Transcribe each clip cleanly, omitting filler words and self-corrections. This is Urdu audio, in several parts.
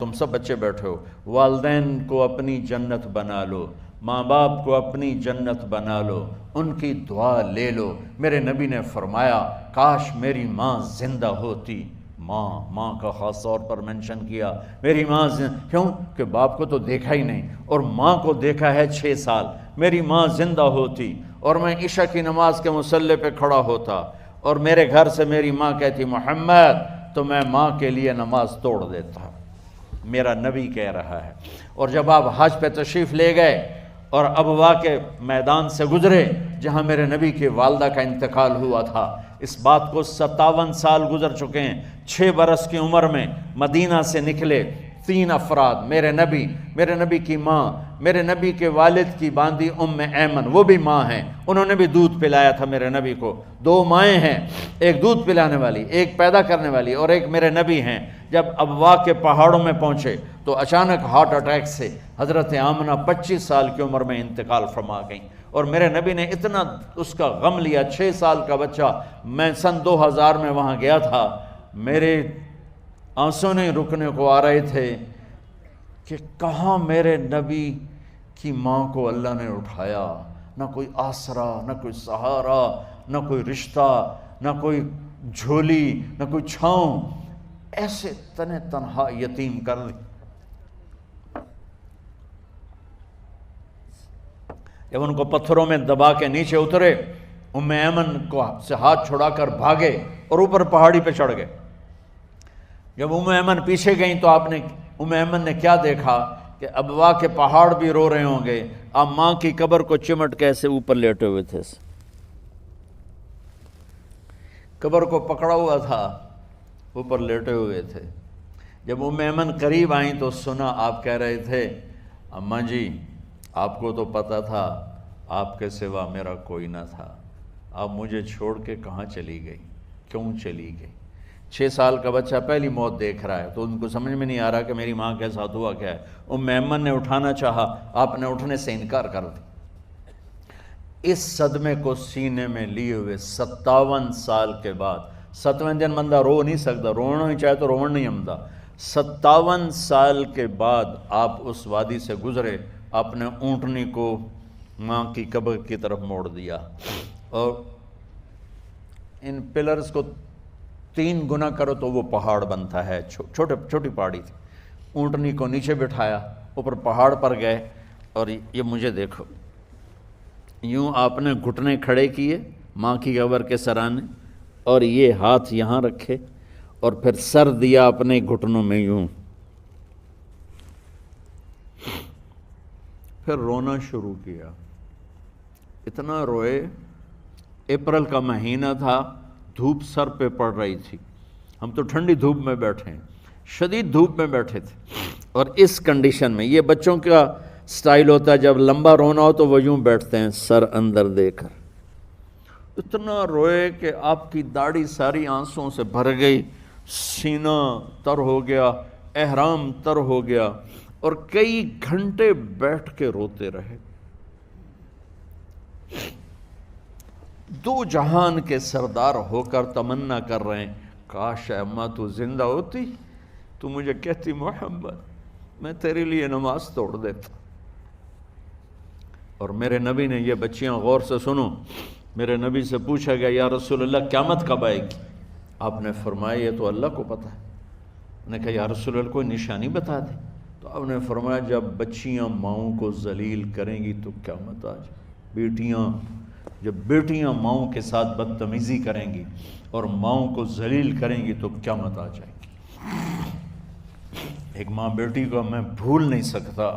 تم سب بچے بیٹھے ہو، والدین کو اپنی جنت بنا لو، ماں باپ کو اپنی جنت بنا لو، ان کی دعا لے لو۔ میرے نبی نے فرمایا کاش میری ماں زندہ ہوتی۔ ماں کا خاص طور پر منشن کیا، میری ماں کیوں کہ باپ کو تو دیکھا ہی نہیں، اور ماں کو دیکھا ہے 6 سال۔ میری ماں زندہ ہوتی اور میں عشاء کی نماز کے مصلی پہ کھڑا ہوتا اور میرے گھر سے میری ماں کہتی محمد، تو میں ماں کے لیے نماز توڑ دیتا۔ میرا نبی کہہ رہا ہے۔ اور جب آپ حج پہ تشریف لے گئے اور ابوا کے میدان سے گزرے جہاں میرے نبی کی والدہ کا انتقال ہوا تھا، اس بات کو 57 سال گزر چکے ہیں۔ 6 برس کی عمر میں مدینہ سے نکلے 3 افراد، میرے نبی کی ماں، میرے نبی کے والد کی باندی ام ایمن، وہ بھی ماں ہیں، انہوں نے بھی دودھ پلایا تھا میرے نبی کو۔ 2 مائیں ہیں، ایک دودھ پلانے والی، ایک پیدا کرنے والی، اور ایک میرے نبی ہیں۔ جب ابوا کے پہاڑوں میں پہنچے تو اچانک ہارٹ اٹیک سے حضرت آمنہ 25 سال کی عمر میں انتقال فرما گئیں، اور میرے نبی نے اتنا اس کا غم لیا۔ 6 سال کا بچہ، میں سن 2000 میں وہاں گیا تھا، میرے آنسوں نہیں رکنے کو آ رہے تھے کہ کہاں میرے نبی کی ماں کو اللہ نے اٹھایا، نہ کوئی آسرا، نہ کوئی سہارا، نہ کوئی رشتہ، نہ کوئی جھولی، نہ کوئی چھاؤں، ایسے تنہا یتیم کر دی۔ جب ان کو پتھروں میں دبا کے نیچے اترے، ام ایمن کو سے ہاتھ چھڑا کر بھاگے اور اوپر پہاڑی پہ چڑھ گئے۔ جب ام ایمن پیچھے گئیں تو ام ایمن نے کیا دیکھا کہ ابوا کے پہاڑ بھی رو رہے ہوں گے، آپ ماں کی قبر کو چمٹ کے ایسے اوپر لیٹے ہوئے تھے، قبر کو پکڑا ہوا تھا، اوپر لیٹے ہوئے تھے۔ جب ام ایمن قریب آئیں تو سنا آپ کہہ رہے تھے اماں جی، آپ کو تو پتہ تھا آپ کے سوا میرا کوئی نہ تھا، آپ مجھے چھوڑ کے کہاں چلی گئی، کیوں چلی گئی؟ 6 سال کا بچہ پہلی موت دیکھ رہا ہے تو ان کو سمجھ میں نہیں آ رہا کہ میری ماں کے ساتھ ہوا کیا ہے۔ ام ایمن نے اٹھانا چاہا، آپ نے اٹھنے سے انکار کر دی۔ اس صدمے کو سینے میں لیے ہوئے 57 سال کے بعد، 7ویں دن بندہ رو نہیں سکتا، رونا ہی چاہے تو رونا نہیں آمدا، 57 سال کے بعد آپ اس وادی سے گزرے، اپنے اونٹنی کو ماں کی قبر کی طرف موڑ دیا، اور ان پلرز کو 3 گنا کرو تو وہ پہاڑ بنتا ہے، چھوٹی پہاڑی تھی۔ اونٹنی کو نیچے بٹھایا، اوپر پہاڑ پر گئے، اور یہ مجھے دیکھو، یوں آپ نے گھٹنے کھڑے کیے ماں کی قبر کے سرانے، اور یہ ہاتھ یہاں رکھے، اور پھر سر دیا اپنے گھٹنوں میں یوں، پھر رونا شروع کیا۔ اتنا روئے، اپریل کا مہینہ تھا، دھوپ سر پہ پڑ رہی تھی، ہم تو ٹھنڈی دھوپ میں بیٹھے ہیں، شدید دھوپ میں بیٹھے تھے، اور اس کنڈیشن میں یہ بچوں کا سٹائل ہوتا ہے، جب لمبا رونا ہو تو وہ یوں بیٹھتے ہیں سر اندر دے کر۔ اتنا روئے کہ آپ کی داڑھی ساری آنسوں سے بھر گئی، سینہ تر ہو گیا، احرام تر ہو گیا، اور کئی گھنٹے بیٹھ کے روتے رہے۔ 2 جہان کے سردار ہو کر تمنا کر رہے ہیں کاش اماں تو زندہ ہوتی، تو مجھے کہتی محمد میں تیرے لیے نماز توڑ دیتا۔ اور میرے نبی نے، یہ بچیاں غور سے سنو، میرے نبی سے پوچھا گیا یا رسول اللہ قیامت کب آئے گی؟ آپ نے فرمایا یہ تو اللہ کو پتہ ہے۔ نے کہا یا رسول اللہ کوئی نشانی بتا دیں؟ تو آپ نے فرمایا جب بچیاں ماؤں کو ذلیل کریں گی تو قیامت آ جائے۔ جب بیٹیاں ماؤں کے ساتھ بدتمیزی کریں گی اور ماؤں کو ذلیل کریں گی تو قیامت آ جائے گی۔ ایک ماں بیٹی کو میں بھول نہیں سکتا،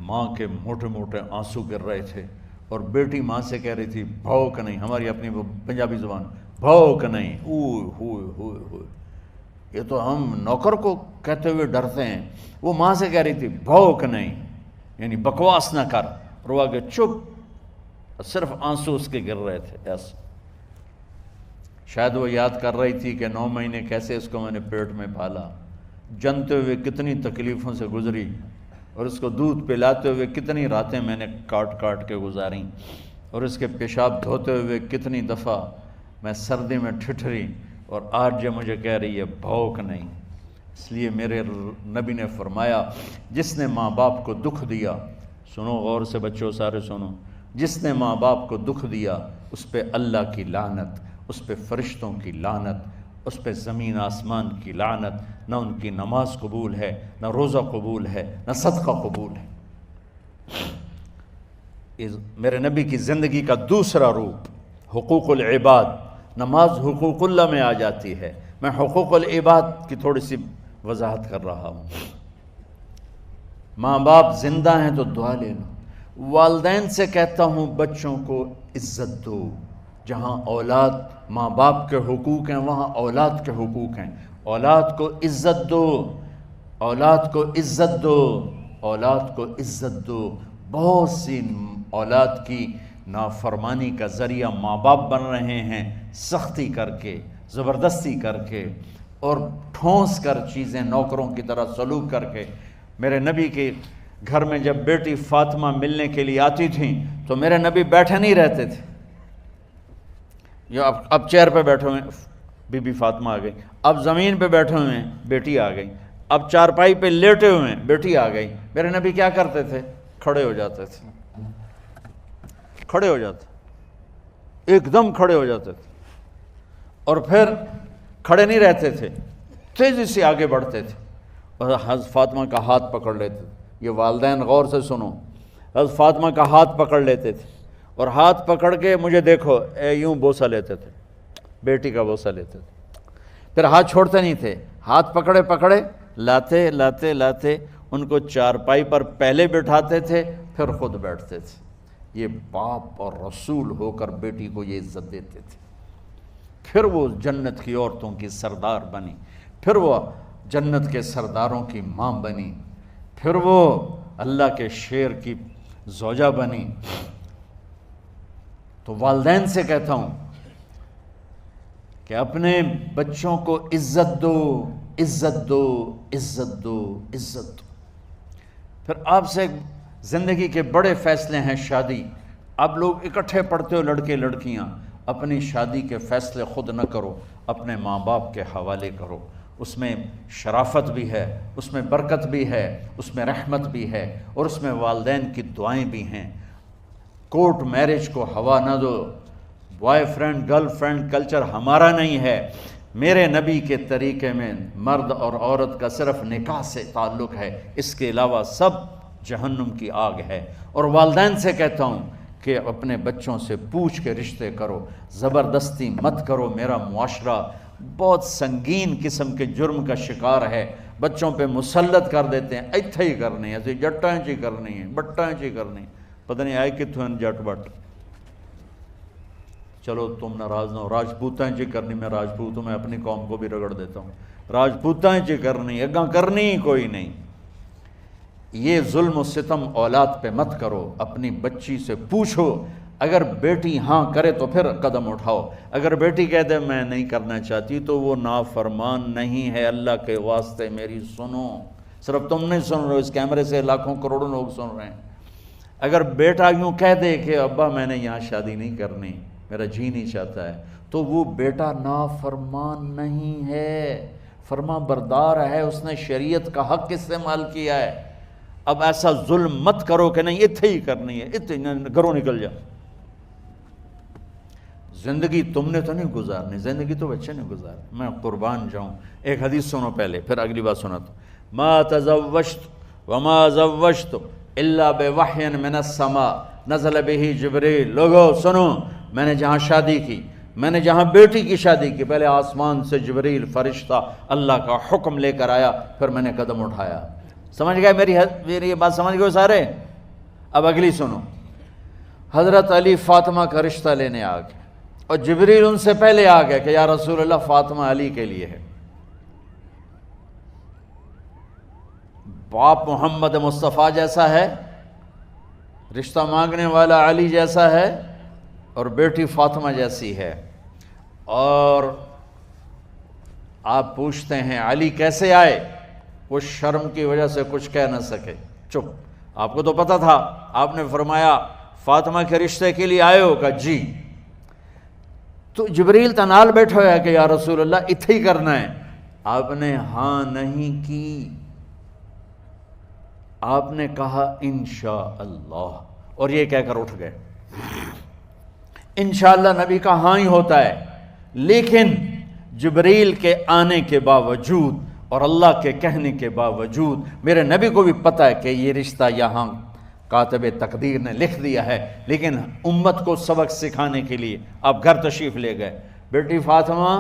ماں کے موٹے موٹے آنسو گر رہے تھے، اور بیٹی ماں سے کہہ رہی تھی بھوک نہیں، ہماری اپنی پنجابی زبان، بھوک نہیں، اوئے ہوئے ہوئے ہوئے، یہ تو ہم نوکر کو کہتے ہوئے ڈرتے ہیں، وہ ماں سے کہہ رہی تھی بھوک نہیں، یعنی بکواس نہ کر، روا کے چپ، صرف آنسو اس کے گر رہے تھے ایسا۔ شاید وہ یاد کر رہی تھی کہ 9 مہینے کیسے اس کو میں نے پیٹ میں پالا، جنتے ہوئے کتنی تکلیفوں سے گزری، اور اس کو دودھ پلاتے ہوئے کتنی راتیں میں نے کاٹ کاٹ کے گزاریں، اور اس کے پیشاب دھوتے ہوئے کتنی دفعہ میں سردی میں ٹھٹھری، اور آج جو مجھے کہہ رہی ہے بھوک نہیں۔ اس لیے میرے نبی نے فرمایا جس نے ماں باپ کو دکھ دیا، سنو غور سے بچوں سارے سنو، جس نے ماں باپ کو دکھ دیا اس پہ اللہ کی لعنت، اس پہ فرشتوں کی لعنت، اس پہ زمین آسمان کی لعنت، نہ ان کی نماز قبول ہے، نہ روزہ قبول ہے، نہ صدقہ قبول ہے۔ میرے نبی کی زندگی کا دوسرا روپ حقوق العباد، نماز حقوق اللہ میں آ جاتی ہے، میں حقوق العباد کی تھوڑی سی وضاحت کر رہا ہوں۔ ماں باپ زندہ ہیں تو دعا لے لو۔ والدین سے کہتا ہوں بچوں کو عزت دو، جہاں اولاد ماں باپ کے حقوق ہیں وہاں اولاد کے حقوق ہیں، اولاد کو عزت دو، اولاد کو عزت دو، اولاد کو عزت دو۔ بہت سی اولاد کی نافرمانی کا ذریعہ ماں باپ بن رہے ہیں، سختی کر کے، زبردستی کر کے اور ٹھونس کر چیزیں نوکروں کی طرح سلوک کر کے۔ میرے نبی کے گھر میں جب بیٹی فاطمہ ملنے کے لیے آتی تھیں تو میرے نبی بیٹھے نہیں رہتے تھے، یا اب چیئر پہ بیٹھے ہوئے بی بی فاطمہ آ گئی، اب زمین پہ بیٹھے ہوئے ہیں بیٹی آ گئی، اب چارپائی پہ لیٹے ہوئے ہیں بیٹی آ گئی۔ میرے نبی کیا کرتے تھے؟ کھڑے ہو جاتے تھے، کھڑے ہو جاتے، ایک دم کھڑے ہو جاتے تھے، اور پھر کھڑے نہیں رہتے تھے، تیزی سے آگے بڑھتے تھے اور حضرت فاطمہ کا ہاتھ پکڑ لیتے تھے۔ یہ والدین غور سے سنو، حضرت فاطمہ کا ہاتھ پکڑ لیتے تھے اور ہاتھ پکڑ کے مجھے دیکھو یوں بوسہ لیتے تھے، بیٹی کا بوسہ لیتے تھے، پھر ہاتھ چھوڑتے نہیں تھے، ہاتھ پکڑے پکڑے لاتے لاتے لاتے ان کو چارپائی پر پہلے بٹھاتے تھے پھر خود بیٹھتے تھے۔ یہ باپ اور رسول ہو کر بیٹی کو یہ عزت دیتے تھے۔ پھر وہ جنت کی عورتوں کی سردار بنی، پھر وہ جنت کے سرداروں کی ماں بنی، پھر وہ اللہ کے شیر کی زوجہ بنی۔ تو والدین سے کہتا ہوں کہ اپنے بچوں کو عزت دو، عزت دو، عزت دو، عزت دو۔ پھر آپ سے زندگی کے بڑے فیصلے ہیں شادی۔ اب لوگ اکٹھے پڑھتے ہو لڑکے لڑکیاں، اپنی شادی کے فیصلے خود نہ کرو، اپنے ماں باپ کے حوالے کرو۔ اس میں شرافت بھی ہے، اس میں برکت بھی ہے، اس میں رحمت بھی ہے، اور اس میں والدین کی دعائیں بھی ہیں۔ کورٹ میرج کو ہوا نہ دو، boyfriend girlfriend culture ہمارا نہیں ہے۔ میرے نبی کے طریقے میں مرد اور عورت کا صرف نکاح سے تعلق ہے، اس کے علاوہ سب جہنم کی آگ ہے۔ اور والدین سے کہتا ہوں کہ اپنے بچوں سے پوچھ کے رشتے کرو، زبردستی مت کرو۔ میرا معاشرہ بہت سنگین قسم کے جرم کا شکار ہے، بچوں پہ مسلط کر دیتے ہیں، ایتھے ہی کرنی ہے، ایسے جٹائیں چی کرنی ہے، بٹائیں چی کرنی ہے، پتہ نہیں آئے کتوں ہیں جٹ بٹ۔ چلو تم ناراض نہ ہو، راجپوتائیں چی کرنی، میں راجپوت ہوں، میں اپنی قوم کو بھی رگڑ دیتا ہوں، راجپوتائیں چی کرنی، اگاں کرنی ہی کوئی نہیں۔ یہ ظلم و ستم اولاد پہ مت کرو، اپنی بچی سے پوچھو، اگر بیٹی ہاں کرے تو پھر قدم اٹھاؤ، اگر بیٹی کہہ دے میں نہیں کرنا چاہتی تو وہ نافرمان نہیں ہے۔ اللہ کے واسطے میری سنو، صرف تم نہیں سن رہے ہو، اس کیمرے سے لاکھوں کروڑوں لوگ سن رہے ہیں۔ اگر بیٹا یوں کہہ دے کہ ابا میں نے یہاں شادی نہیں کرنی، میرا جی نہیں چاہتا ہے، تو وہ بیٹا نافرمان نہیں ہے، فرما بردار ہے، اس نے شریعت کا حق استعمال کیا ہے۔ اب ایسا ظلم مت کرو کہ نہیں اتھے ہی کرنی ہے، اتھے گھروں نکل جا۔ زندگی تم نے تو نہیں گزارنی، زندگی تو بچے نے گزارنی۔ میں قربان جاؤں، ایک حدیث سنو پہلے پھر اگلی بات سناتا ہوں۔ ما تزوجت وما زوجت الا بوحی من السماء نزل به جبریل۔ لوگو سنو، میں نے جہاں شادی کی، میں نے جہاں بیٹی کی شادی کی، پہلے آسمان سے جبریل فرشتہ اللہ کا حکم لے کر آیا، پھر میں نے قدم اٹھایا۔ سمجھ گئے میری یہ بات سمجھ گئے سارے؟ اب اگلی سنو۔ حضرت علی فاطمہ کا رشتہ لینے آ گئے اور جبریل ان سے پہلے آ گیا کہ یا رسول اللہ فاطمہ علی کے لیے ہے۔ باپ محمد مصطفیٰ جیسا ہے، رشتہ مانگنے والا علی جیسا ہے، اور بیٹی فاطمہ جیسی ہے۔ اور آپ پوچھتے ہیں علی کیسے آئے؟ وہ شرم کی وجہ سے کچھ کہہ نہ سکے، چپ۔ آپ کو تو پتہ تھا، آپ نے فرمایا فاطمہ کے رشتے کے لیے آئے ہو؟ کہا جی۔ تو جبریل تنال بیٹھا ہوا ہے کہ یا رسول اللہ اتھے ہی کرنا ہے، آپ نے ہاں نہیں کی، آپ نے کہا انشاءاللہ، اور یہ کہہ کر اٹھ گئے۔ انشاءاللہ نبی کا ہاں ہی ہوتا ہے، لیکن جبریل کے آنے کے باوجود اور اللہ کے کہنے کے باوجود میرے نبی کو بھی پتہ ہے کہ یہ رشتہ یہاں کاتب تقدیر نے لکھ دیا ہے، لیکن امت کو سبق سکھانے کے لیے آپ گھر تشریف لے گئے۔ بیٹی فاطمہ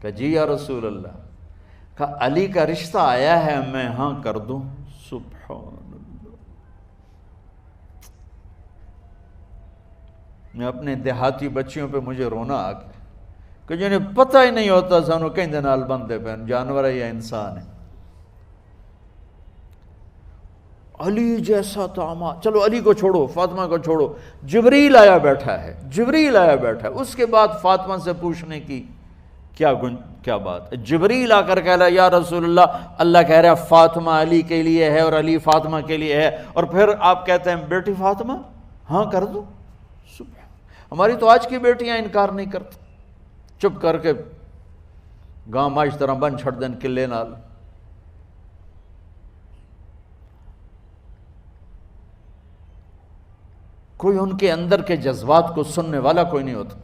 کہ جی یا رسول اللہ، کہا علی کا رشتہ آیا ہے، میں ہاں کر دوں؟ سبحان اللہ۔ میں اپنے دیہاتی بچیوں پہ مجھے رونا آ گیا کہ جنہیں پتہ ہی نہیں ہوتا سانو کہیں نال بندے پہ جانور ہے یا انسان ہے۔ علی جیسا داماد، چلو علی کو چھوڑو، فاطمہ کو چھوڑو، جبریل آیا بیٹھا ہے، جبریل آیا بیٹھا ہے۔ اس کے بعد فاطمہ سے پوچھنے کی کیا بات؟ جبریل آ کر کہہ رہا یا رسول اللہ، اللہ کہہ رہا ہے فاطمہ علی کے لیے ہے اور علی فاطمہ کے لیے ہے، اور پھر آپ کہتے ہیں بیٹی فاطمہ ہاں کر دو۔ ہماری تو آج کی بیٹیاں انکار نہیں کرتی، چپ کر کے گاں ماش طرح بن چھڑ دین کلے نال۔ کوئی ان کے اندر کے جذبات کو سننے والا کوئی نہیں ہوتا،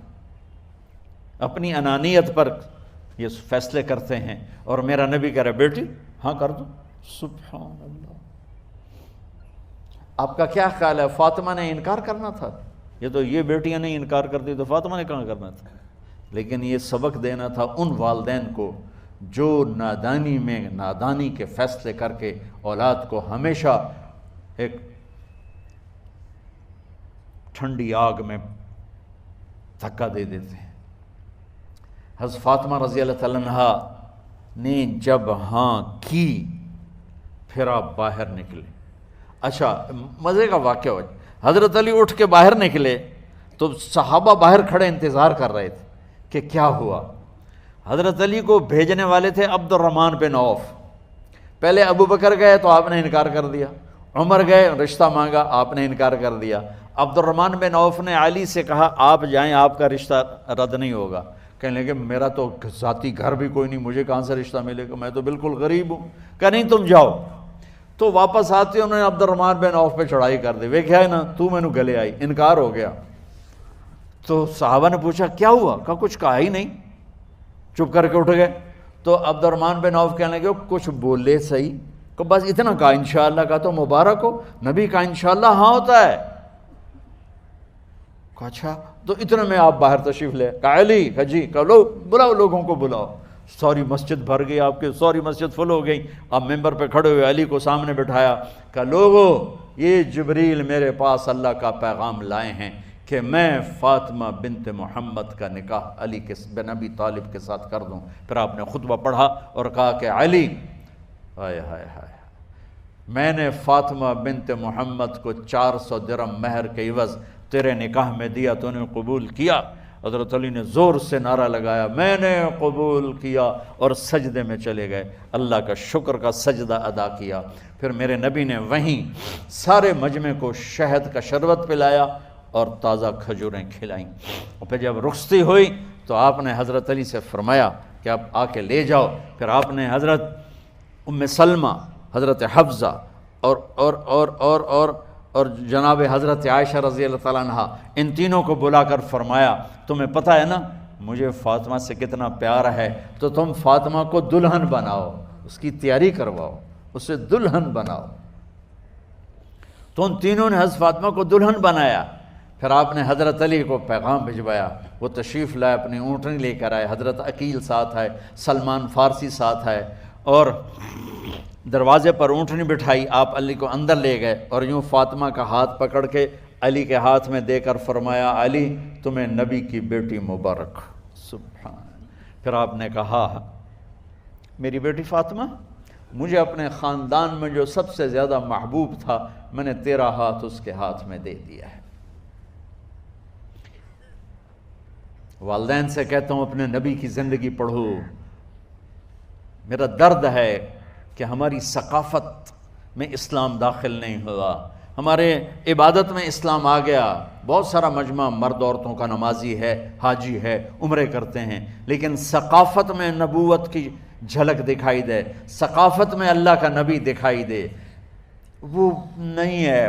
اپنی انانیت پر یہ فیصلے کرتے ہیں، اور میرا نبی کہہ رہا بیٹی ہاں کر دو۔ سبحان اللہ۔ آپ کا کیا خیال ہے فاطمہ نے انکار کرنا تھا؟ یہ تو یہ بیٹیاں نہیں انکار کرتی تو فاطمہ نے کہاں کرنا تھا؟ لیکن یہ سبق دینا تھا ان والدین کو جو نادانی کے فیصلے کر کے اولاد کو ہمیشہ ایک ٹھنڈی آگ میں دھکا دے دیتے ہیں۔ حضرت فاطمہ رضی اللہ تعالیٰ عنہا نے جب ہاں کی پھر آپ باہر نکلے۔ اچھا مزے کا واقعہ ہو، حضرت علی اٹھ کے باہر نکلے تو صحابہ باہر کھڑے انتظار کر رہے تھے کہ کیا ہوا۔ حضرت علی کو بھیجنے والے تھے عبد الرحمن بن عوف، پہلے ابو بکر گئے تو آپ نے انکار کر دیا، عمر گئے رشتہ مانگا، آپ نے انکار کر دیا۔ عبد الرحمن بن عوف نے علی سے کہا آپ جائیں، آپ کا رشتہ رد نہیں ہوگا۔ کہنے لگے میرا تو ذاتی گھر بھی کوئی نہیں، مجھے کہاں سے رشتہ ملے گا، میں تو بالکل غریب ہوں۔ کہا نہیں تم جاؤ۔ تو واپس آتے انہوں نے عبد الرحمن بن عوف پہ چڑھائی کر دی، ویکھیا ہے نا تو مینوں گلے آئی، انکار ہو گیا۔ تو صحابہ نے پوچھا کیا ہوا؟ کہا کچھ کہا ہی نہیں، چپ کر کے اٹھ گئے۔ تو عبد الرحمن بن عوف کہنے لگے کچھ بولے صحیح، کہ بس اتنا کہا انشاءاللہ کا تو مبارک ہو، نبی کا انشاءاللہ ہاں ہوتا ہے۔ کہا اچھا، تو اتنے میں آپ باہر تشریف لے۔ کہا علی، کہا جی، کہا لو بلاؤ، لوگوں کو بلاؤ۔ ساری مسجد بھر گئی، آپ کے ساری مسجد فل ہو گئی۔ آپ ممبر پہ کھڑے ہوئے، علی کو سامنے بٹھایا، کہا لوگو یہ جبریل میرے پاس اللہ کا پیغام لائے ہیں کہ میں فاطمہ بنت محمد کا نکاح علی کے بن ابی طالب کے ساتھ کر دوں۔ پھر آپ نے خطبہ پڑھا اور کہا کہ علی، ہائے ہائے ہائے، میں نے فاطمہ بنت محمد کو 400 درہم مہر کے عوض تیرے نکاح میں دیا، تو نے قبول کیا؟ حضرت علی نے زور سے نعرہ لگایا میں نے قبول کیا، اور سجدے میں چلے گئے، اللہ کا شکر کا سجدہ ادا کیا۔ پھر میرے نبی نے وہیں سارے مجمع کو شہد کا شربت پلایا اور تازہ کھجوریں کھلائیں، اور پھر جب رخصتی ہوئی تو آپ نے حضرت علی سے فرمایا کہ آپ آ کے لے جاؤ۔ پھر آپ نے حضرت ام سلمہ، حضرت حفصہ اور جناب حضرت عائشہ رضی اللہ تعالیٰ عنہ، ان تینوں کو بلا کر فرمایا تمہیں پتہ ہے نا مجھے فاطمہ سے کتنا پیار ہے، تو تم فاطمہ کو دلہن بناؤ، اس کی تیاری کرواؤ، اسے دلہن بناؤ۔ تو ان تینوں نے حضرت فاطمہ کو دلہن بنایا۔ پھر آپ نے حضرت علی کو پیغام بھجوایا، وہ تشریف لائے، اپنی اونٹنی لے کر آئے، حضرت عقیل ساتھ ہے، سلمان فارسی ساتھ ہے، اور دروازے پر اونٹنی بٹھائی، آپ علی کو اندر لے گئے اور یوں فاطمہ کا ہاتھ پکڑ کے علی کے ہاتھ میں دے کر فرمایا علی تمہیں نبی کی بیٹی مبارک۔ سبحان۔ پھر آپ نے کہا میری بیٹی فاطمہ، مجھے اپنے خاندان میں جو سب سے زیادہ محبوب تھا میں نے تیرا ہاتھ اس کے ہاتھ میں دے دیا ہے۔ والدین سے کہتا ہوں اپنے نبی کی زندگی پڑھو۔ میرا درد ہے کہ ہماری ثقافت میں اسلام داخل نہیں ہوا، ہمارے عبادت میں اسلام آ گیا، بہت سارا مجمع مرد عورتوں کا نمازی ہے، حاجی ہے، عمرے کرتے ہیں، لیکن ثقافت میں نبوت کی جھلک دکھائی دے، ثقافت میں اللہ کا نبی دکھائی دے، وہ نہیں ہے۔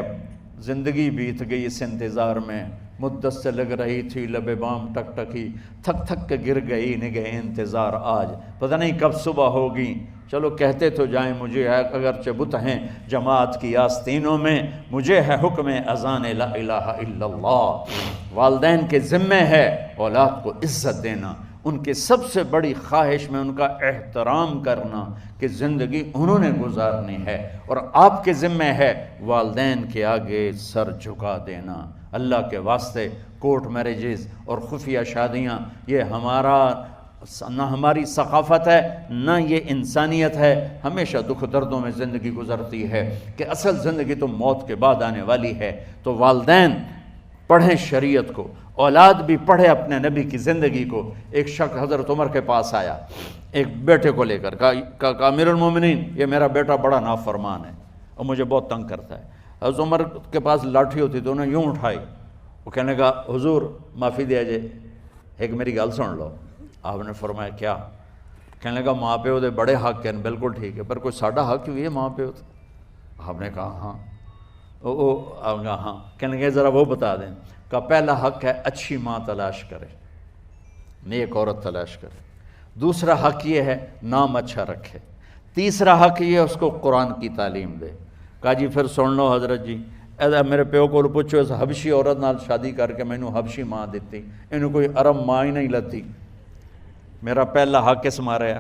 زندگی بیت گئی اس انتظار میں، مدت سے لگ رہی تھی لب بام ٹک ٹکی، تھک تھک کے گر گئی نگہ انتظار آج، پتہ نہیں کب صبح ہوگی۔ چلو کہتے تو جائیں مجھے ہے اگرچہ بت ہیں جماعت کی آستینوں میں، مجھے ہے حکم اذان لا الہ الا اللہ۔ والدین کے ذمہ ہے اولاد کو عزت دینا، ان کے سب سے بڑی خواہش میں ان کا احترام کرنا کہ زندگی انہوں نے گزارنی ہے، اور آپ کے ذمہ ہے والدین کے آگے سر جھکا دینا۔ اللہ کے واسطے کورٹ میرجز اور خفیہ شادیاں یہ نہ ہماری ثقافت ہے نہ یہ انسانیت ہے۔ ہمیشہ دکھ دردوں میں زندگی گزرتی ہے کہ اصل زندگی تو موت کے بعد آنے والی ہے۔ تو والدین پڑھیں شریعت کو، اولاد بھی پڑھے اپنے نبی کی زندگی کو۔ ایک شخص حضرت عمر کے پاس آیا ایک بیٹے کو لے کر، کہا امیر المومنین یہ میرا بیٹا بڑا نافرمان ہے اور مجھے بہت تنگ کرتا ہے۔ حضرت عمر کے پاس لاٹھی ہوتی تو انہوں نے یوں اٹھائی، وہ کہنے لگا حضور معافی دیا جائے، ایک میری گل سن لو۔ آپ نے فرمایا کیا؟ کہنے لگا ماں پیو دے بڑے حق ہیں، بالکل ٹھیک ہے، پر کوئی ساڈا حق بھی ہے ماں پیو تے؟ آپ نے کہا ہاں۔ آپ نے کہا ہاں۔ کہنے لگے ذرا وہ بتا دیں۔ کہا پہلا حق ہے اچھی ماں تلاش کرے، نیک عورت تلاش کرے۔ دوسرا حق یہ ہے نام اچھا رکھے۔ تیسرا حق یہ ہے اس کو قرآن کی تعلیم دے۔ کہا جی پھر سن لو حضرت جی، میرے پیو کو پوچھو اس حبشی عورت نال شادی کر کے مینوں حبشی ماں دیتی، انہوں کوئی عرب ماں ہی نہیں لتی۔ میرا پہلا حق اس مارے ہے۔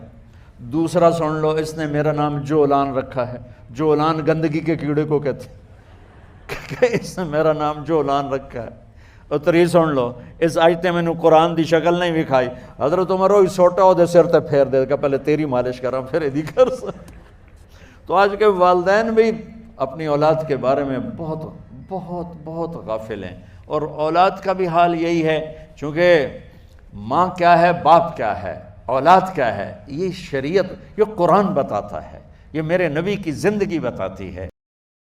دوسرا سن لو، اس نے میرا نام جولان رکھا ہے، جولان گندگی کے کیڑے کو کہتے کہ اس نے میرا نام جولان رکھا ہے۔ اور تری سن لو، اس آج تے مینوں قرآن دی شکل نہیں وکھائی۔ حضرت عمر ہوئی سوٹا وہ دے سر تے پھیر دے کہ پہلے تیری مالش کراں پھر ایدی کر سکتا۔ تو آج کے والدین بھی اپنی اولاد کے بارے میں بہت بہت بہت غافل ہیں، اور اولاد کا بھی حال یہی ہے، چونکہ ماں کیا ہے، باپ کیا ہے، اولاد کیا ہے، یہ شریعت، یہ قرآن بتاتا ہے، یہ میرے نبی کی زندگی بتاتی ہے۔